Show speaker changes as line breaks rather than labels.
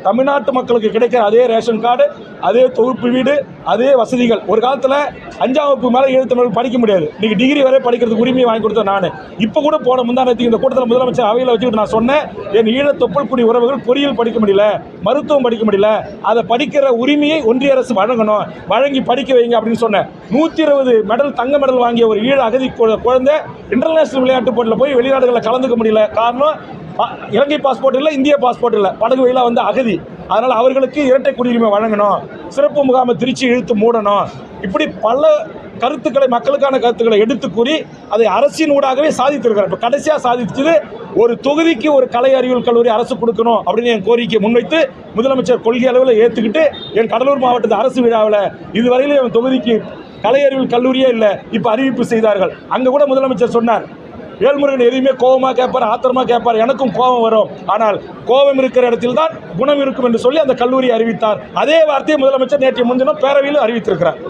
தமிழ்நாட்டு மக்களுக்கு கிடைக்கிற அதே ரேஷன் கார்டு, அதே தொகுப்பு வீடு, அதே வசதிகள். ஒரு காலத்தில் 5ஆம் வகுப்பு மேலே ஈழத்தமிழ் படிக்க முடியாது. இன்றைக்கி டிகிரி வரை படிக்கிறதுக்கு உரிமையை வாங்கி கொடுத்தேன் நான். இப்போ கூட போன முந்தானத்துக்கு இந்த கூட்டத்தில் முதலமைச்சர் அவையில் வச்சுக்கிட்டு நான் சொன்னேன், என் ஈழ தொப்புள் குடி உறவுகள் பொறியியல் படிக்க முடியல, மருத்துவம் படிக்க முடியல, அதை படிக்கிற உரிமையை ஒன்றிய அரசு வழங்கணும், வழங்கி படிக்க வைங்க அப்படின்னு சொன்னேன். 120 மெடல், தங்க மெடல் வாங்கிய ஒரு ஈழ அகதி குழந்தை இன்டர்நேஷனல் விளையாட்டு போட்டியில் போய் வெளிநாடுகளில் கலந்துக்க முடியல. காரணம், இலங்கை பாஸ்போர்ட் இல்லை, இந்திய பாஸ்போர்ட் இல்லை, படகு வழியில் வந்து அகதி. அதனால் அவர்களுக்கு இரட்டை குடியுரிமை வழங்கணும், சிறப்பு முகாமை திருச்சி இழுத்து மூடணும், இப்படி பல கருத்துக்களை, மக்களுக்கான கருத்துக்களை எடுத்து கூறி அதை அரசின் ஊடாகவே சாதித்திருக்கிறார். இப்போ கடைசியாக சாதிச்சது ஒரு தொகுதிக்கு ஒரு கலை அறிவியல் கல்லூரி அரசு கொடுக்கணும் அப்படின்னு என் கோரிக்கையை முன்வைத்து முதலமைச்சர் கொள்கை அளவில் ஏற்றுக்கிட்டு என் கடலூர் மாவட்டத்து அரசு விழாவில் இதுவரையிலும் என் தொகுதிக்கு கலை அறிவியல் கல்லூரியே இல்லை, இப்போ அறிவிப்பு செய்தார்கள். அங்கே கூட முதலமைச்சர் சொன்னார், வேல்முருகன் எதையுமே கோபமாக கேட்பார், ஆத்திரமாக கேட்பார், எனக்கும் கோபம் வரும், ஆனால் கோபம் இருக்கிற இடத்தில் தான் குணம் இருக்கும் என்று சொல்லி அந்த கல்லூரியை அறிவித்தார். அதே வார்த்தையை முதலமைச்சர் நேற்று முன்தினம் பேரவையில் அறிவித்திருக்கிறார்.